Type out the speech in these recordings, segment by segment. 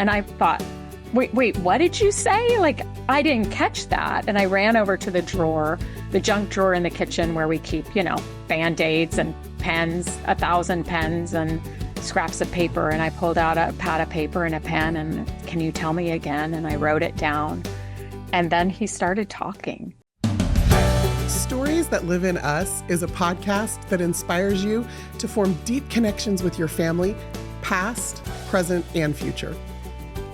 And I thought, wait, what did you say? Like, I didn't catch that. And I ran over to the drawer, the junk drawer in the kitchen where we keep, Band-Aids and pens, 1,000 pens and scraps of paper. And I pulled out a pad of paper and a pen and, can you tell me again? And I wrote it down. And then he started talking. Stories That Live in Us is a podcast that inspires you to form deep connections with your family, past, present, and future.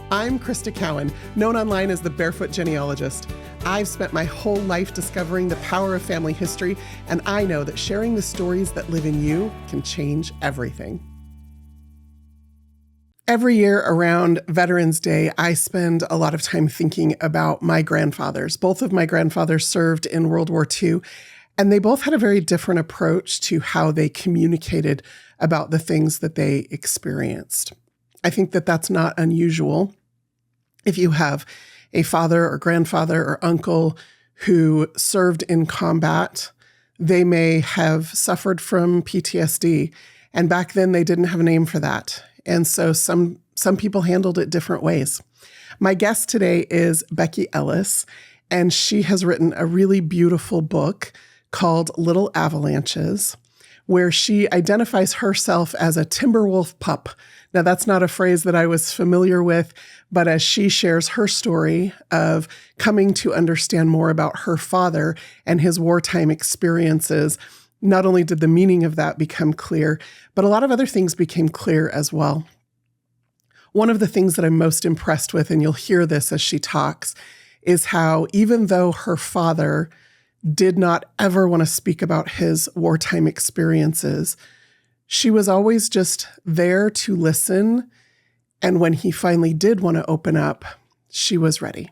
I'm Krista Cowan, known online as the Barefoot Genealogist. I've spent my whole life discovering the power of family history, and I know that sharing the stories that live in you can change everything. Every year around Veterans Day, I spend a lot of time thinking about my grandfathers. Both of my grandfathers served in World War II, and they both had a very different approach to how they communicated about the things that they experienced. I think that that's not unusual. If you have a father or grandfather or uncle who served in combat, they may have suffered from PTSD. And back then they didn't have a name for that. And so some people handled it different ways. My guest today is Becky Ellis, and she has written a really beautiful book called Little Avalanches, where she identifies herself as a Timberwolf pup. Now, that's not a phrase that I was familiar with, but as she shares her story of coming to understand more about her father and his wartime experiences, not only did the meaning of that become clear, but a lot of other things became clear as well. One of the things that I'm most impressed with, and you'll hear this as she talks, is how even though her father did not ever want to speak about his wartime experiences, she was always just there to listen. And when he finally did want to open up, she was ready.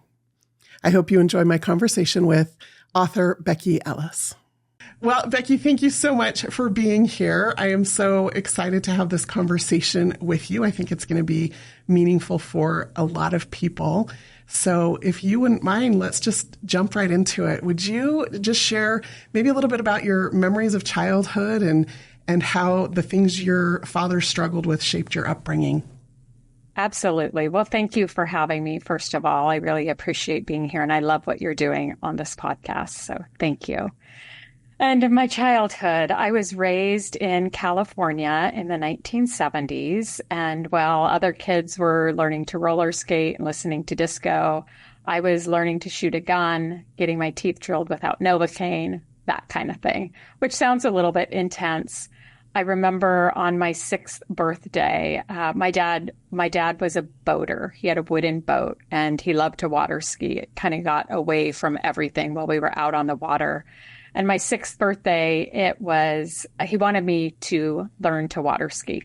I hope you enjoy my conversation with author Becky Ellis. Well, Becky, thank you so much for being here. I am so excited to have this conversation with you. I think it's going to be meaningful for a lot of people. So if you wouldn't mind, let's just jump right into it. Would you just share maybe a little bit about your memories of childhood and how the things your father struggled with shaped your upbringing? Absolutely. Well, thank you for having me, first of all. I really appreciate being here, and I love what you're doing on this podcast. So thank you. And in my childhood, I was raised in California in the 1970s. And while other kids were learning to roller skate and listening to disco, I was learning to shoot a gun, getting my teeth drilled without Novocaine, that kind of thing, which sounds a little bit intense. I remember on my 6th birthday, my dad was a boater. He had a wooden boat and he loved to water ski. It kind of got away from everything while we were out on the water. And my 6th birthday, he wanted me to learn to water ski.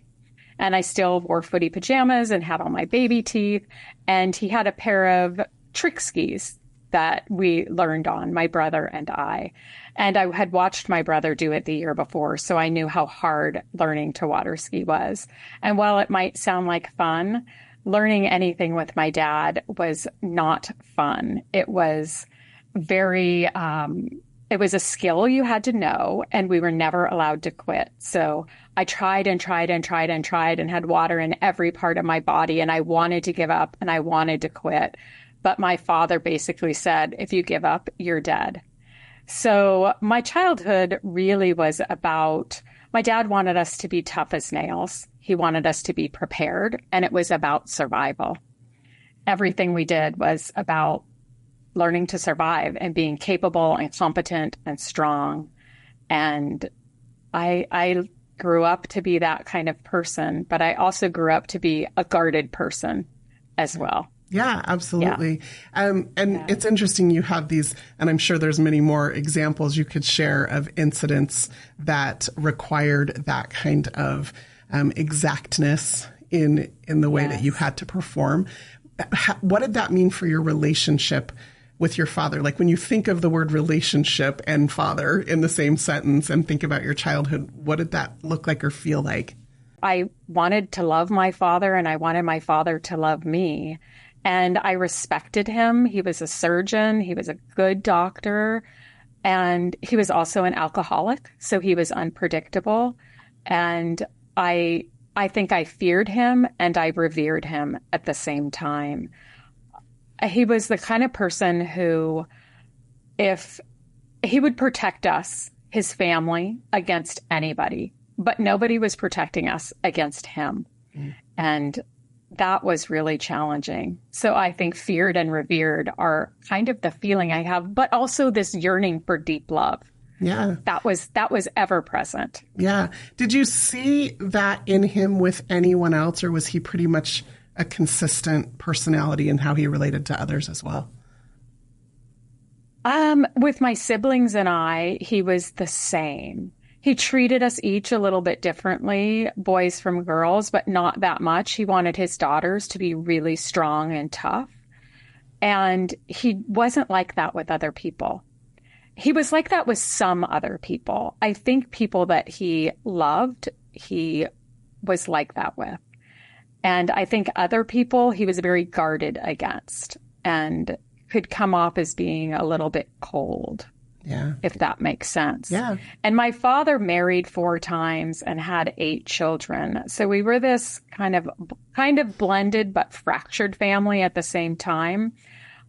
And I still wore footy pajamas and had all my baby teeth. And he had a pair of trick skis that we learned on, my brother and I. And I had watched my brother do it the year before, so I knew how hard learning to water ski was. And while it might sound like fun, learning anything with my dad was not fun. It was it was a skill you had to know, and we were never allowed to quit. So I tried and tried and tried and tried and had water in every part of my body, and I wanted to give up and I wanted to quit. But my father basically said, if you give up, you're dead. So my childhood really was about, my dad wanted us to be tough as nails. He wanted us to be prepared, and it was about survival. Everything we did was about learning to survive and being capable and competent and strong. And I grew up to be that kind of person, but I also grew up to be a guarded person as well. Yeah, absolutely. Yeah. It's interesting you have these, and I'm sure there's many more examples you could share of incidents that required that kind of exactness in the way that you had to perform. What did that mean for your relationship with your father? Like when you think of the word relationship and father in the same sentence and think about your childhood, what did that look like or feel like? I wanted to love my father, and I wanted my father to love me. And I respected him. He was a surgeon. He was a good doctor. And he was also an alcoholic. So he was unpredictable. And I I think I feared him and I revered him at the same time. He was the kind of person who, if he would protect us, his family, against anybody, but nobody was protecting us against him. And that was really challenging. So I think feared and revered are kind of the feeling I have, but also this yearning for deep love. Yeah. That was ever present. Yeah. Did you see that in him with anyone else, or was he pretty much a consistent personality in how he related to others as well? With my siblings and I, he was the same. He treated us each a little bit differently, boys from girls, but not that much. He wanted his daughters to be really strong and tough. And he wasn't like that with other people. He was like that with some other people. I think people that he loved, he was like that with. And I think other people he was very guarded against and could come off as being a little bit cold. Yeah. If that makes sense. Yeah. And my father married 4 times and had 8 children. So we were this kind of blended but fractured family at the same time.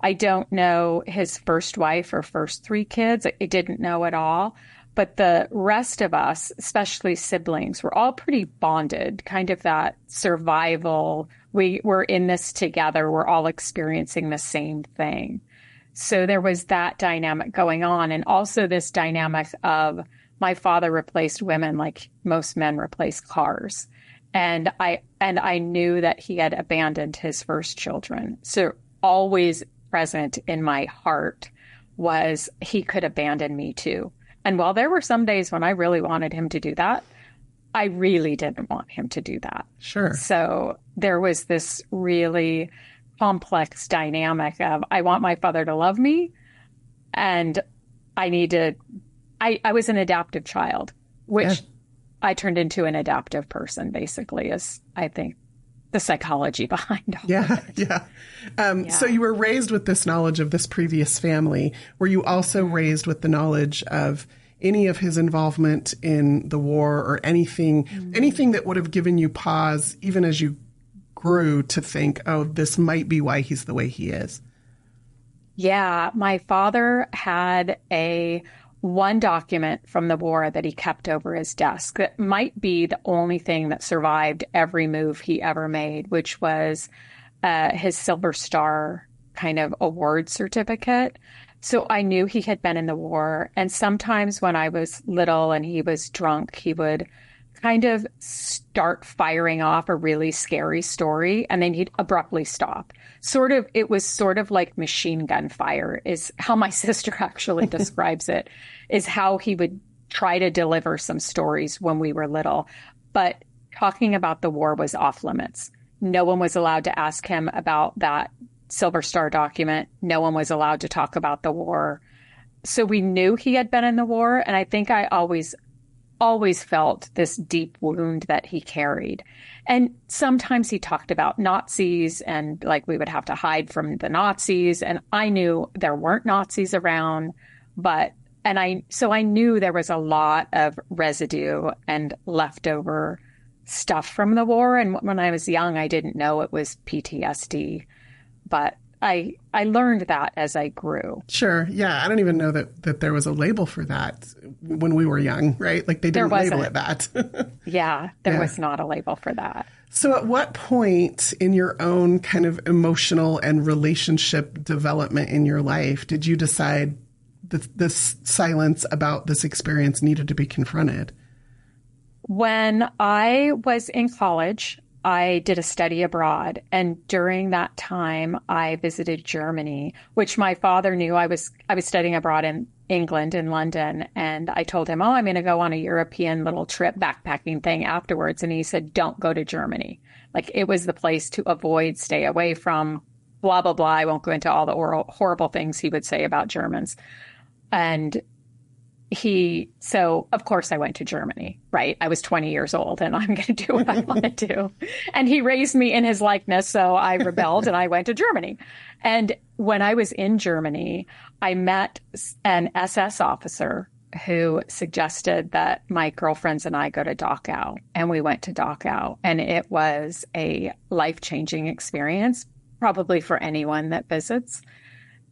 I don't know his first wife or first 3 kids. I didn't know at all. But the rest of us, especially siblings, were all pretty bonded, kind of that survival. We're in this together. We're all experiencing the same thing. So there was that dynamic going on. And also this dynamic of my father replaced women like most men replace cars. And I knew that he had abandoned his first children. So always present in my heart was he could abandon me too. And while there were some days when I really wanted him to do that, I really didn't want him to do that. Sure. So there was this really complex dynamic of I want my father to love me, and I was an adaptive child, which I turned into an adaptive person, basically, is I think the psychology behind all of it. Yeah. So you were raised with this knowledge of this previous family. Were you also raised with the knowledge of any of his involvement in the war or anything that would have given you pause, even as you grew, to think, oh, this might be why he's the way he is? Yeah. My father had one document from the war that he kept over his desk that might be the only thing that survived every move he ever made, which was his Silver Star kind of award certificate. So I knew he had been in the war. And sometimes when I was little and he was drunk, he would kind of start firing off a really scary story, and then he'd abruptly stop. It was sort of like machine gun fire is how my sister actually describes it, is how he would try to deliver some stories when we were little. But talking about the war was off limits. No one was allowed to ask him about that Silver Star document. No one was allowed to talk about the war. So we knew he had been in the war. And I think I always felt this deep wound that he carried. And sometimes he talked about Nazis and like we would have to hide from the Nazis. And I knew there weren't Nazis around, so I knew there was a lot of residue and leftover stuff from the war. And when I was young, I didn't know it was PTSD, but I learned that as I grew. Sure. Yeah. I don't even know that there was a label for that when we were young, right? Like they didn't label it that. There was not a label for that. So at what point in your own kind of emotional and relationship development in your life did you decide that this silence about this experience needed to be confronted? When I was in college, I did a study abroad, and during that time, I visited Germany, which my father knew. I was studying abroad in England, in London, and I told him, I'm going to go on a European little trip, backpacking thing afterwards. And he said, don't go to Germany. Like it was the place to avoid, stay away from, blah, blah, blah. I won't go into all the horrible things he would say about Germans. And so of course I went to Germany, right? I was 20 years old and I'm going to do what I want to do. And he raised me in his likeness. So I rebelled and I went to Germany. And when I was in Germany, I met an SS officer who suggested that my girlfriends and I go to Dachau, and we went to Dachau, and it was a life-changing experience, probably for anyone that visits.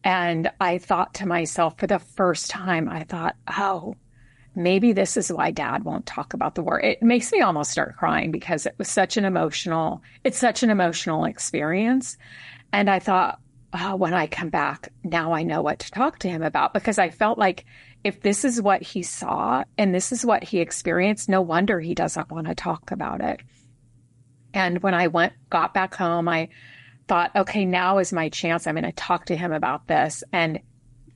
And I thought to myself, for the first time, I thought, oh, maybe this is why Dad won't talk about the war. It makes me almost start crying because it's such an emotional experience. And I thought, oh, when I come back, now I know what to talk to him about, because I felt like if this is what he saw and this is what he experienced, no wonder he doesn't want to talk about it. And when I got back home, I thought, okay, now is my chance. I'm going to talk to him about this. And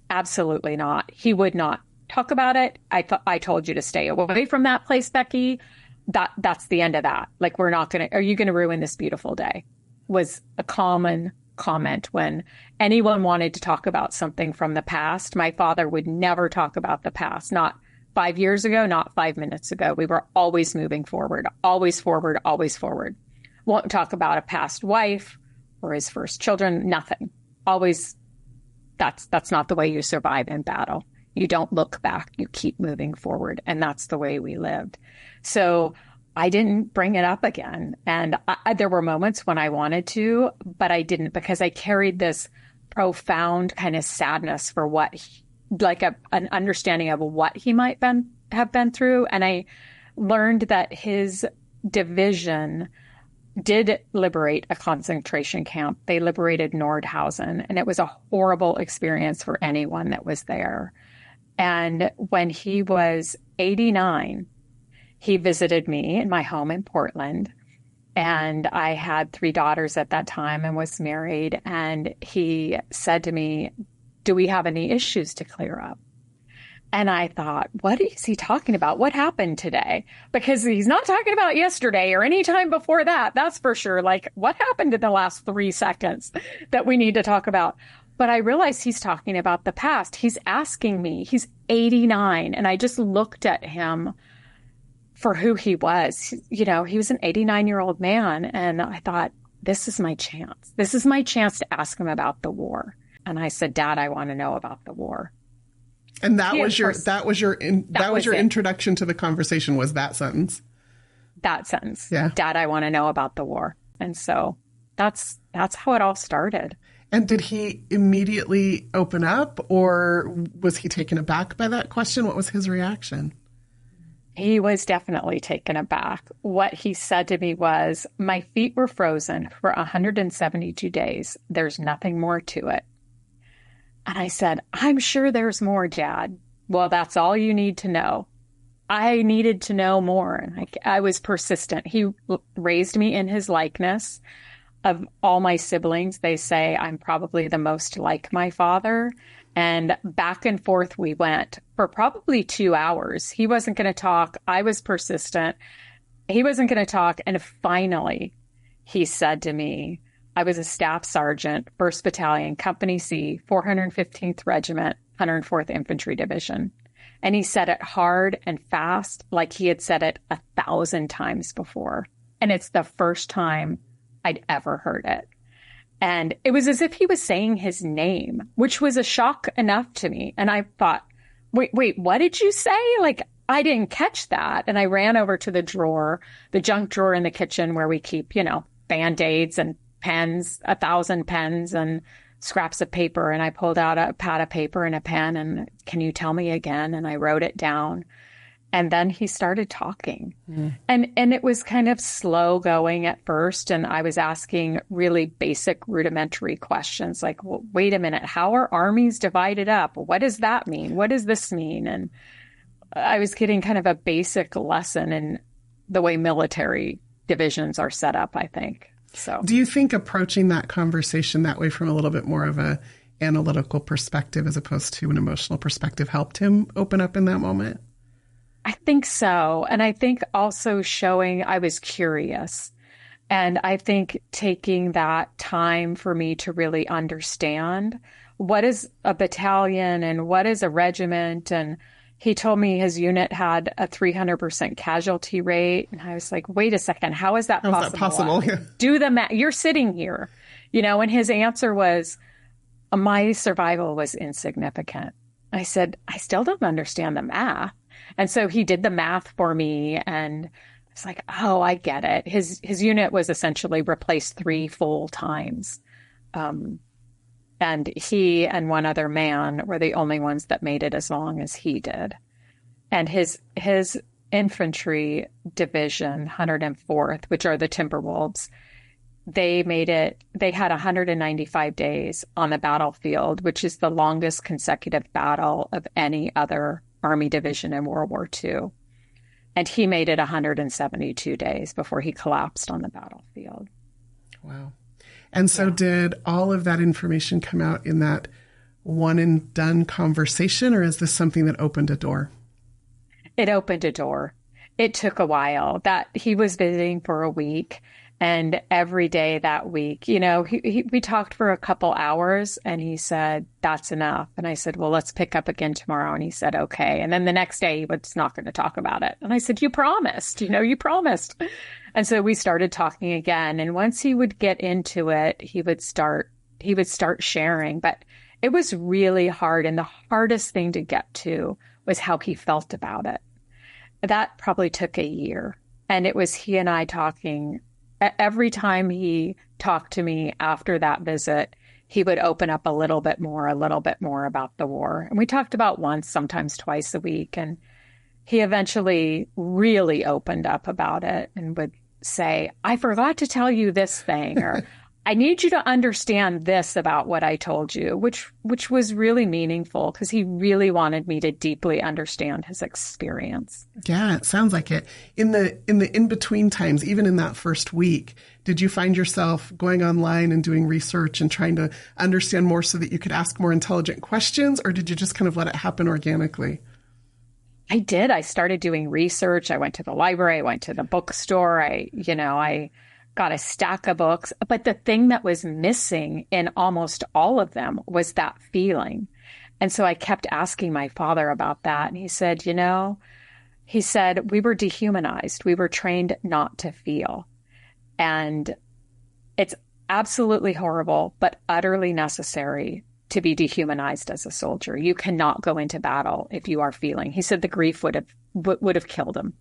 absolutely not. He would not talk about it. I told you to stay away from that place, Becky. That's the end of that. Like, are you going to ruin this beautiful day? Was a common comment when anyone wanted to talk about something from the past. My father would never talk about the past, not 5 years ago, not 5 minutes ago. We were always moving forward, always forward, always forward. Won't talk about a past wife or his first children, nothing. Always, that's not the way you survive in battle. You don't look back, you keep moving forward. And that's the way we lived. So I didn't bring it up again. And there were moments when I wanted to, but I didn't, because I carried this profound kind of sadness for an understanding of what he might have been through. And I learned that his division did liberate a concentration camp. They liberated Nordhausen, and it was a horrible experience for anyone that was there. And when he was 89, he visited me in my home in Portland. And I had 3 daughters at that time and was married. And he said to me, do we have any issues to clear up? And I thought, what is he talking about? What happened today? Because he's not talking about yesterday or any time before that. That's for sure. Like, what happened in the last 3 seconds that we need to talk about? But I realized he's talking about the past. He's asking me. He's 89. And I just looked at him for who he was. You know, he was an 89-year-old man. And I thought, this is my chance. This is my chance to ask him about the war. And I said, Dad, I want to know about the war. And that was your introduction to the conversation, was that sentence. That sentence. Yeah. Dad, I want to know about the war. And so that's how it all started. And did he immediately open up, or was he taken aback by that question? What was his reaction? He was definitely taken aback. What he said to me was, my feet were frozen for 172 days. There's nothing more to it. And I said, I'm sure there's more, Dad. Well, that's all you need to know. I needed to know more. And I was persistent. He raised me in his likeness. Of all my siblings, they say I'm probably the most like my father. And back and forth we went for probably 2 hours. He wasn't going to talk. I was persistent. He wasn't going to talk. And finally, he said to me, I was a staff sergeant, 1st Battalion, Company C, 415th Regiment, 104th Infantry Division. And he said it hard and fast, like he had said it 1,000 times before. And it's the first time I'd ever heard it. And it was as if he was saying his name, which was a shock enough to me. And I thought, wait, what did you say? Like, I didn't catch that. And I ran over to the junk drawer in the kitchen where we keep, Band-Aids and pens, 1,000 pens and scraps of paper. And I pulled out a pad of paper and a pen and, can you tell me again? And I wrote it down. And then he started talking. And it was kind of slow going at first. And I was asking really basic rudimentary questions like, well, wait a minute, how are armies divided up? What does that mean? What does this mean? And I was getting kind of a basic lesson in the way military divisions are set up, I think. So, do you think approaching that conversation that way from a little bit more of a analytical perspective as opposed to an emotional perspective helped him open up in that moment? I think so. And I think also showing I was curious. And I think taking that time for me to really understand what is a battalion and what is a regiment. And he told me his unit had a 300% casualty rate. And I was like, wait a second, how is that possible? How is that possible? Yeah. Do the math. You're sitting here, and his answer was, my survival was insignificant. I said, I still don't understand the math. And so he did the math for me, and it's like, oh, I get it. His unit was essentially replaced 3 full times. Um, and he and one other man were the only ones that made it as long as he did. And his infantry division, 104th, which are the Timberwolves, they had 195 days on the battlefield, which is the longest consecutive battle of any other Army division in World War II. And he made it 172 days before he collapsed on the battlefield. Wow. And so did all of that information come out in that one and done conversation, or is this something that opened a door? It opened a door. It took a while. That he was visiting for a week, and every day that week, we talked for a couple hours, and he said, that's enough. And I said, well, let's pick up again tomorrow. And he said, okay. And then the next day he was not going to talk about it. And I said, you promised, you promised. And so we started talking again. And once he would get into it, he would start sharing. But it was really hard. And the hardest thing to get to was how he felt about it. That probably took a year. And it was he and I talking. Every time he talked to me after that visit, he would open up a little bit more about the war. And we talked about once, sometimes twice a week. And he eventually really opened up about it and would say, I forgot to tell you this thing, or I need you to understand this about what I told you, which was really meaningful because he really wanted me to deeply understand his experience. Yeah, it sounds like it. In the in-between times, even in that first week, did you find yourself going online and doing research and trying to understand more so that you could ask more intelligent questions, or did you just kind of let it happen organically? I did. I started doing research. I went to the library. I went to the bookstore. I got a stack of books. But the thing that was missing in almost all of them was that feeling. And so I kept asking my father about that. And he said, we were dehumanized. We were trained not to feel. And it's absolutely horrible, but utterly necessary to be dehumanized as a soldier. You cannot go into battle if you are feeling. He said the grief would have killed him.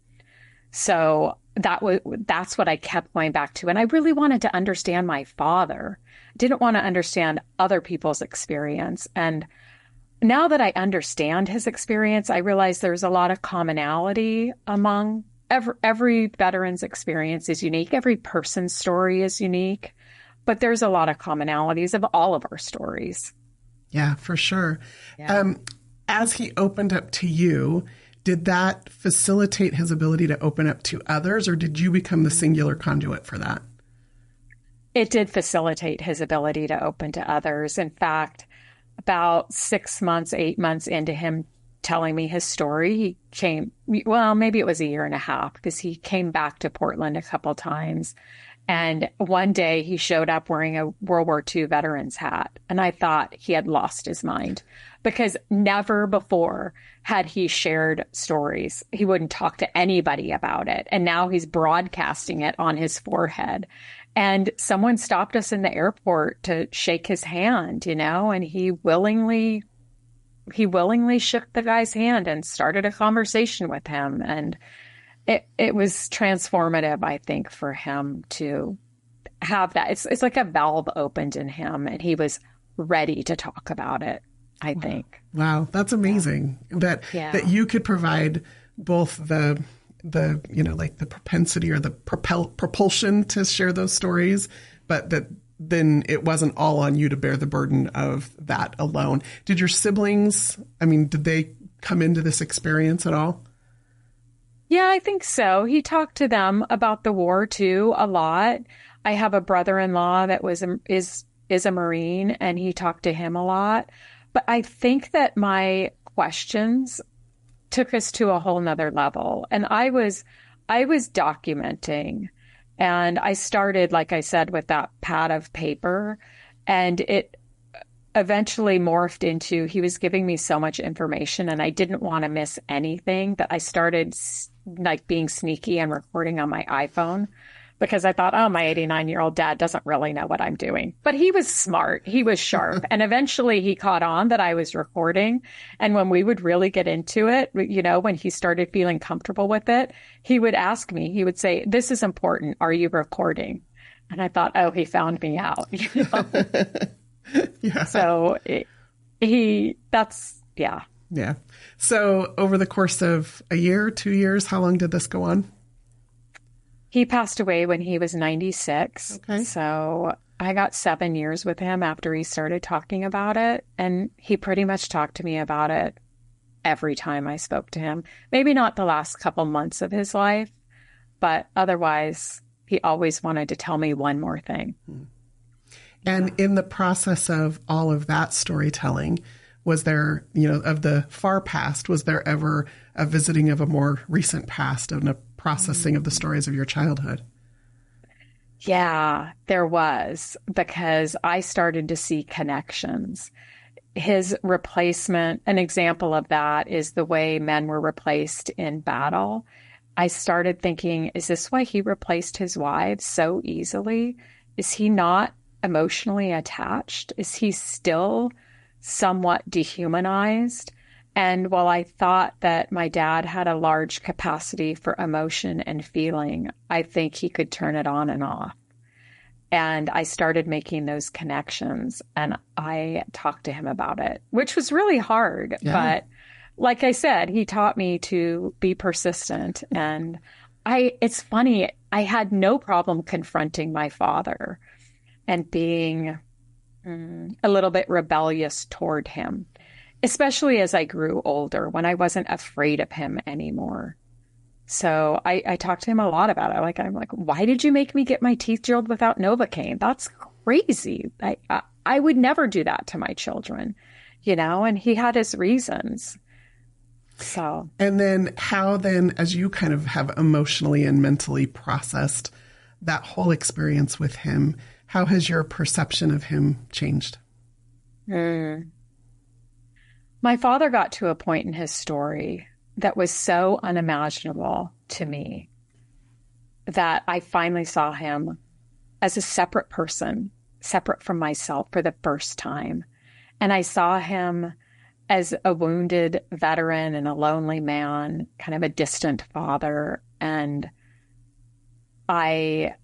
So that's what I kept going back to. And I really wanted to understand my father. I didn't want to understand other people's experience. And now that I understand his experience, I realize there's a lot of commonality among every veteran's experience is unique. Every person's story is unique, but there's a lot of commonalities of all of our stories. Yeah, for sure. Yeah. As he opened up to you, did that facilitate his ability to open up to others, or did you become the singular conduit for that? It did facilitate his ability to open to others. In fact, about 6 months, 8 months into him telling me his story, he came, well, maybe it was a year and a half, because he came back to Portland a couple times. And one day he showed up wearing a World War II veteran's hat. And I thought he had lost his mind, because never before had he shared stories. He wouldn't talk to anybody about it. And now he's broadcasting it on his forehead. And someone stopped us in the airport to shake his hand, and he willingly shook the guy's hand and started a conversation with him. And it was transformative, I think, for him to have that. It's like a valve opened in him, and he was ready to talk about it, I think. Wow, that's amazing. That you could provide both the like the propensity or the propulsion to share those stories, but that then it wasn't all on you to bear the burden of that alone. Did your siblings, did they come into this experience at all? Yeah, I think so. He talked to them about the war too a lot. I have a brother-in-law that is a Marine, and he talked to him a lot. But I think that my questions took us to a whole nother level. And I was documenting, and I started, like I said, with that pad of paper, and it eventually morphed into, he was giving me so much information, and I didn't want to miss anything, that I started like being sneaky and recording on my iPhone, because I thought, oh, my 89-year-old dad doesn't really know what I'm doing. But he was smart. He was sharp. And eventually he caught on that I was recording. And when we would really get into it, when he started feeling comfortable with it, he would ask me, he would say, this is important. Are you recording? And I thought, oh, he found me out. Yeah. So yeah. Yeah. So over the course of a year, 2 years, how long did this go on? He passed away when he was 96. Okay. So I got 7 years with him after he started talking about it. And he pretty much talked to me about it every time I spoke to him. Maybe not the last couple months of his life, but otherwise, he always wanted to tell me one more thing. And in the process of all of that storytelling, was there, of the far past, was there ever a visiting of a more recent past and a processing of the stories of your childhood? Yeah, there was, because I started to see connections. His replacement, an example of that is the way men were replaced in battle. I started thinking, is this why he replaced his wives so easily? Is he not emotionally attached? Is he still somewhat dehumanized? And while I thought that my dad had a large capacity for emotion and feeling, I think he could turn it on and off. And I started making those connections, and I talked to him about it, which was really hard. Yeah. But like I said, he taught me to be persistent. And it's funny, I had no problem confronting my father and being a little bit rebellious toward him, especially as I grew older, when I wasn't afraid of him anymore. So I talked to him a lot about it. I'm like, why did you make me get my teeth drilled without Novocaine? That's crazy. I would never do that to my children, and he had his reasons. So. And then how then, as you kind of have emotionally and mentally processed that whole experience with him, how has your perception of him changed? My father got to a point in his story that was so unimaginable to me that I finally saw him as a separate person, separate from myself for the first time. And I saw him as a wounded veteran and a lonely man, kind of a distant father. And I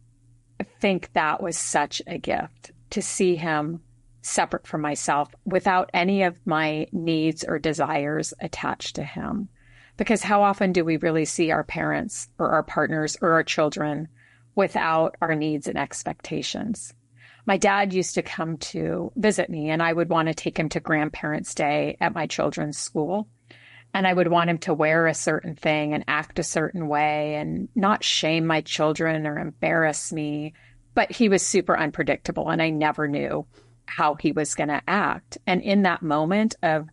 think that was such a gift to see him separate from myself without any of my needs or desires attached to him. Because how often do we really see our parents or our partners or our children without our needs and expectations? My dad used to come to visit me, and I would want to take him to Grandparents' Day at my children's school. And I would want him to wear a certain thing and act a certain way and not shame my children or embarrass me. But he was super unpredictable, and I never knew how he was going to act. And in that moment of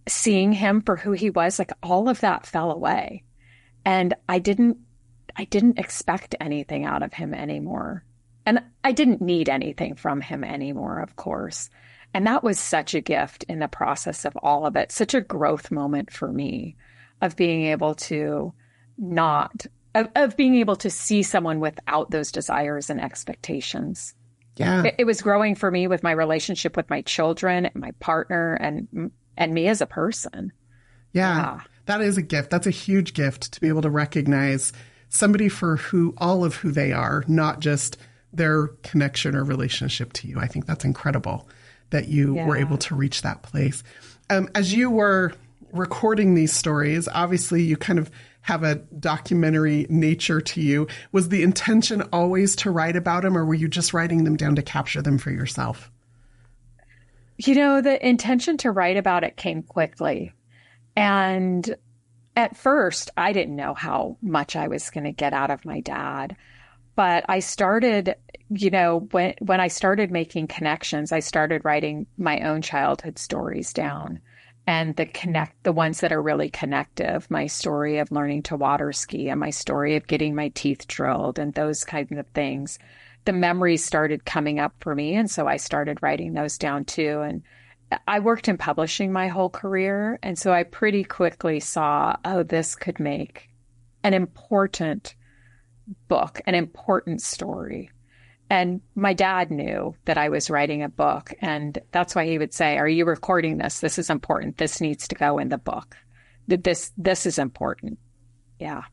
seeing him for who he was, all of that fell away. And I didn't expect anything out of him anymore. And I didn't need anything from him anymore, of course. And that was such a gift in the process of all of it, such a growth moment for me of being able to being able to see someone without those desires and expectations. Yeah. It was growing for me with my relationship with my children and my partner and me as a person. Yeah. That is a gift. That's a huge gift to be able to recognize somebody for all of who they are, not just their connection or relationship to you. I think that's incredible that you were able to reach that place. As you were recording these stories, obviously you kind of have a documentary nature to you. Was the intention always to write about them, or were you just writing them down to capture them for yourself? The intention to write about it came quickly. And at first, I didn't know how much I was going to get out of my dad. But I started, when I started making connections, I started writing my own childhood stories down, and the ones that are really connective, my story of learning to water ski and my story of getting my teeth drilled and those kinds of things. The memories started coming up for me. And so I started writing those down too. And I worked in publishing my whole career. And so I pretty quickly saw, this could make an important book, an important story. And my dad knew that I was writing a book. And that's why he would say, are you recording this? This is important. This needs to go in the book. This is important. Yeah.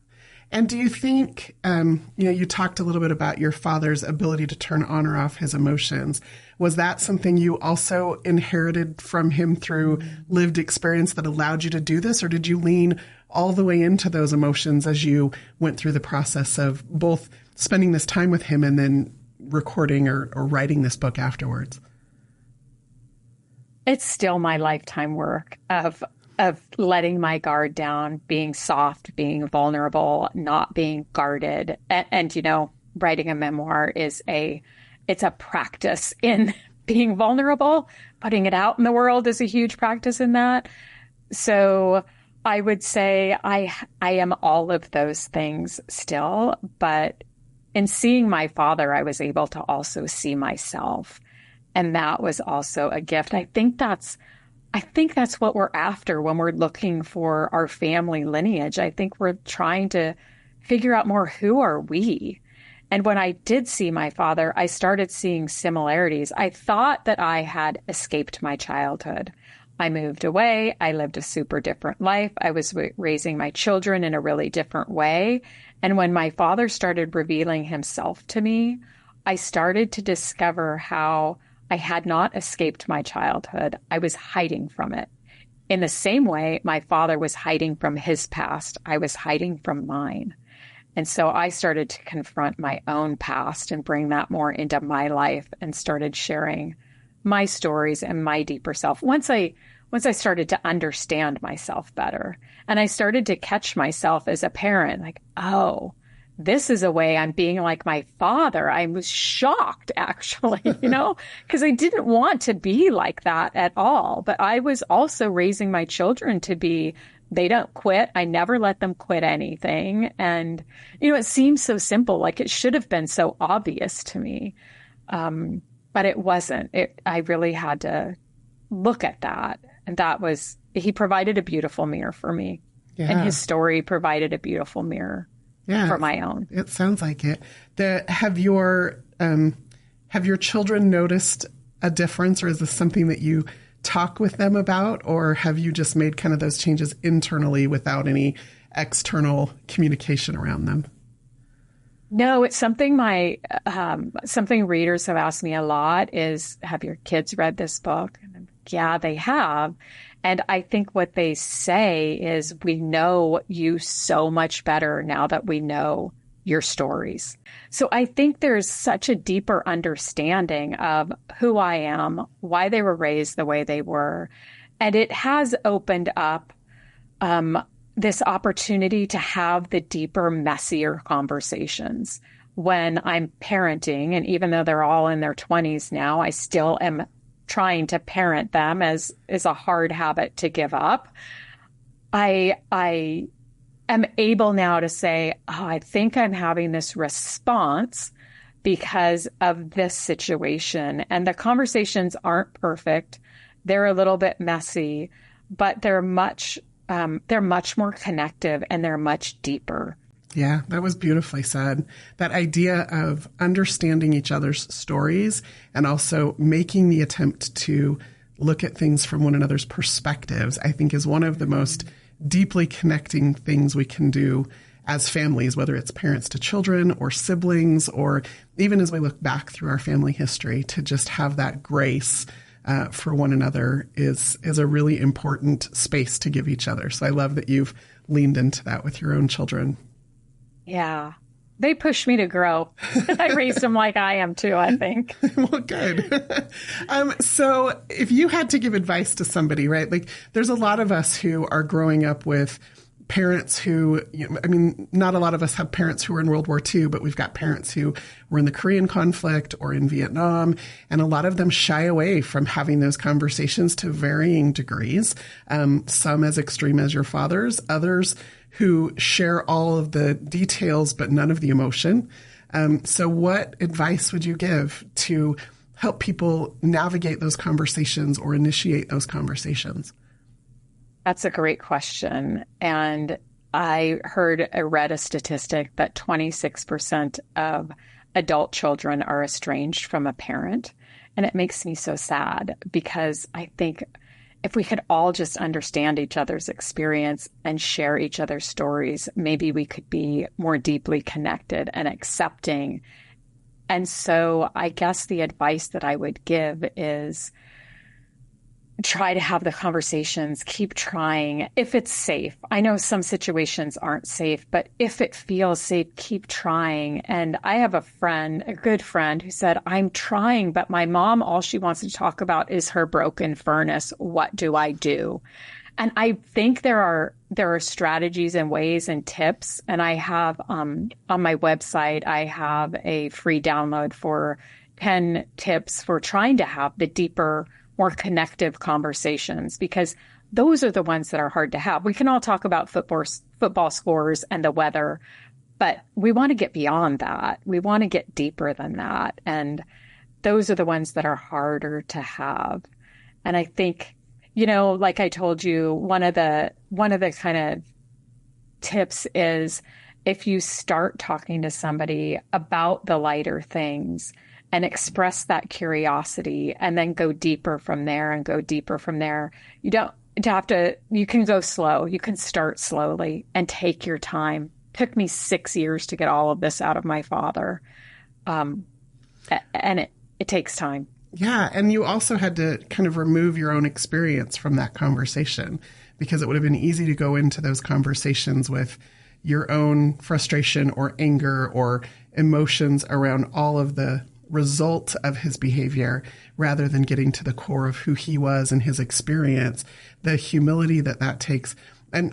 And do you think, you talked a little bit about your father's ability to turn on or off his emotions. Was that something you also inherited from him through lived experience that allowed you to do this? Or did you lean all the way into those emotions as you went through the process of both spending this time with him and then recording or writing this book afterwards? It's still my lifetime work of letting my guard down, being soft, being vulnerable, not being guarded. And writing a memoir it's a practice in being vulnerable. Putting it out in the world is a huge practice in that. So I would say I am all of those things still, but in seeing my father, I was able to also see myself. And that was also a gift. I think that's what we're after when we're looking for our family lineage. I think we're trying to figure out more, who are we? And when I did see my father, I started seeing similarities. I thought that I had escaped my childhood. I moved away. I lived a super different life. I was raising my children in a really different way. And when my father started revealing himself to me, I started to discover how I had not escaped my childhood. I was hiding from it. In the same way, my father was hiding from his past. I was hiding from mine. And so I started to confront my own past and bring that more into my life and started sharing my stories and my deeper self. Once I started to understand myself better, and I started to catch myself as a parent, like, oh, this is a way I'm being like my father. I was shocked, actually, because I didn't want to be like that at all. But I was also raising my children to be, they don't quit. I never let them quit anything. And, it seems so simple, like it should have been so obvious to me. But it wasn't. I really had to look at that. And he provided a beautiful mirror for me. Yeah. And his story provided a beautiful mirror. Yeah, for my own. It sounds like it. Have your children noticed a difference, or is this something that you talk with them about, or have you just made kind of those changes internally without any external communication around them? No, it's something something readers have asked me a lot is, have your kids read this book? And yeah, they have. And I think what they say is, we know you so much better now that we know your stories. So I think there's such a deeper understanding of who I am, why they were raised the way they were. And it has opened up this opportunity to have the deeper, messier conversations when I'm parenting. And even though they're all in their 20s now, I still am trying to parent them, as is a hard habit to give up. I am able now to say, oh, I think I'm having this response because of this situation. And the conversations aren't perfect. They're a little bit messy, but they're much more connective and they're much deeper. Yeah, that was beautifully said. That idea of understanding each other's stories and also making the attempt to look at things from one another's perspectives, I think is one of the most deeply connecting things we can do as families, whether it's parents to children or siblings, or even as we look back through our family history, to just have that grace for one another is a really important space to give each other. So I love that you've leaned into that with your own children. Yeah. They pushed me to grow. I raised them like I am too, I think. Well, good. So if you had to give advice to somebody, right? Like, there's a lot of us who are growing up with parents who, not a lot of us have parents who were in World War II, but we've got parents who were in the Korean conflict or in Vietnam. And a lot of them shy away from having those conversations to varying degrees. Some as extreme as your father's, others who share all of the details, but none of the emotion. So what advice would you give to help people navigate those conversations or initiate those conversations? That's a great question. And I read a statistic that 26% of adult children are estranged from a parent. And it makes me so sad because I think if we could all just understand each other's experience and share each other's stories, maybe we could be more deeply connected and accepting. And so I guess the advice that I would give is try to have the conversations, keep trying if it's safe. I know some situations aren't safe, but if it feels safe, keep trying. And I have a good friend who said, I'm trying, but my mom, all she wants to talk about is her broken furnace. What do I do? And I think there are strategies and ways and tips. And I have, on my website, I have a free download for 10 tips for trying to have the deeper, more connective conversations, because those are the ones that are hard to have. We can all talk about football scores and the weather, but we want to get beyond that. We want to get deeper than that. And those are the ones that are harder to have. And I think, like I told you, one of the kind of tips is if you start talking to somebody about the lighter things and express that curiosity and then go deeper from there and go deeper from there. You don't have to, you can go slow. You can start slowly and take your time. It took me 6 years to get all of this out of my father. And it takes time. Yeah. And you also had to kind of remove your own experience from that conversation, because it would have been easy to go into those conversations with your own frustration or anger or emotions around all of the result of his behavior, rather than getting to the core of who he was and his experience, the humility that takes. And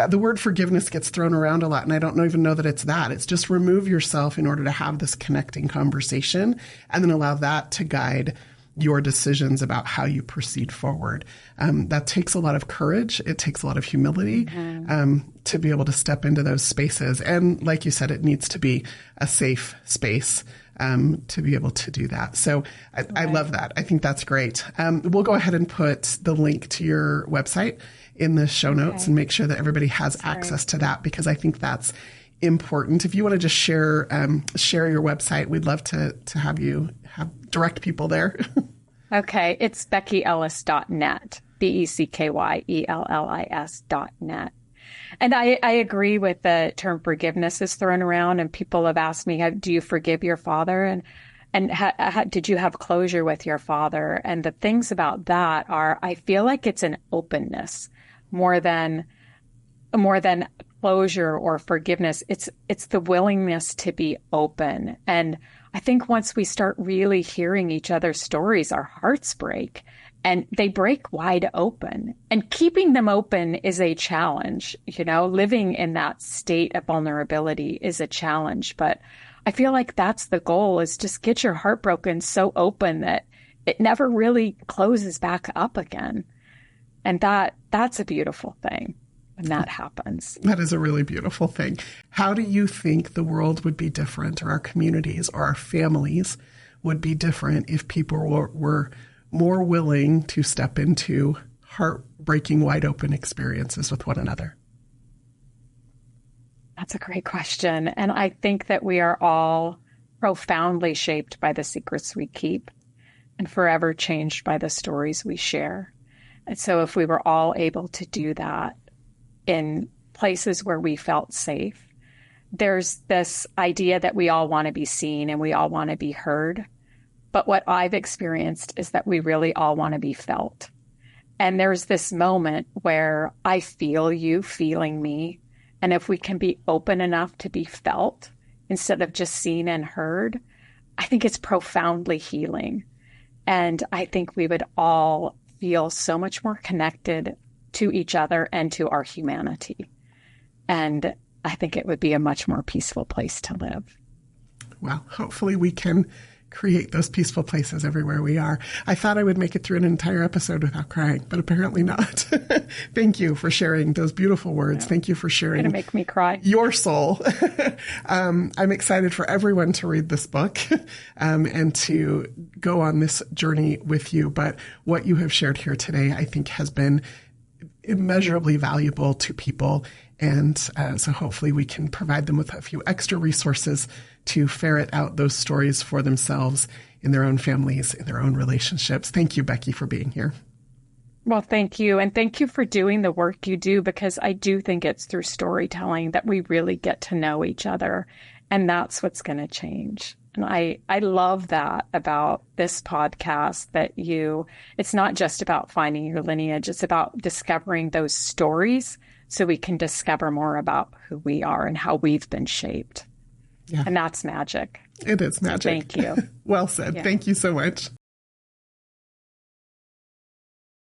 the word forgiveness gets thrown around a lot, and I don't even know that it's that. It's just remove yourself in order to have this connecting conversation, and then allow that to guide your decisions about how you proceed forward. That takes a lot of courage. It takes a lot of humility to be able to step into those spaces. And like you said, it needs to be a safe space to be able to do that. So I love that. I think that's great. We'll go ahead and put the link to your website in the show notes and make sure that everybody has access to that, because I think that's important. If you want to just share your website, we'd love to have you direct people there. Okay. It's BeckyEllis.net, BeckyEllis.net. And I agree with the term forgiveness is thrown around, and people have asked me, do you forgive your father? And did you have closure with your father? And the things about that are, I feel like it's an openness more than closure or forgiveness. It's the willingness to be open. And I think once we start really hearing each other's stories, our hearts break. And they break wide open, and keeping them open is a challenge. Living in that state of vulnerability is a challenge, but I feel like that's the goal, is just get your heart broken so open that it never really closes back up again. And that's a beautiful thing when that happens. That is a really beautiful thing. How do you think the world would be different, or our communities or our families would be different, if people were more willing to step into heartbreaking, wide open experiences with one another? That's a great question. And I think that we are all profoundly shaped by the secrets we keep and forever changed by the stories we share. And so if we were all able to do that in places where we felt safe, there's this idea that we all want to be seen and we all want to be heard. But what I've experienced is that we really all want to be felt. And there's this moment where I feel you feeling me. And if we can be open enough to be felt instead of just seen and heard, I think it's profoundly healing. And I think we would all feel so much more connected to each other and to our humanity. And I think it would be a much more peaceful place to live. Well, hopefully we can create those peaceful places everywhere we are. I thought I would make it through an entire episode without crying, but apparently not. Thank you for sharing those beautiful words. Thank you for sharing. It's going to make me cry. Your soul. I'm excited for everyone to read this book and to go on this journey with you. But what you have shared here today, I think, has been immeasurably valuable to people. And so hopefully we can provide them with a few extra resources to ferret out those stories for themselves in their own families, in their own relationships. Thank you, Becky, for being here. Well, thank you. And thank you for doing the work you do, because I do think it's through storytelling that we really get to know each other. And that's what's going to change. And I love that about this podcast, that it's not just about finding your lineage, it's about discovering those stories so we can discover more about who we are and how we've been shaped. Yeah. And that's magic. It is magic. So thank you. Well said. Yeah. Thank you so much.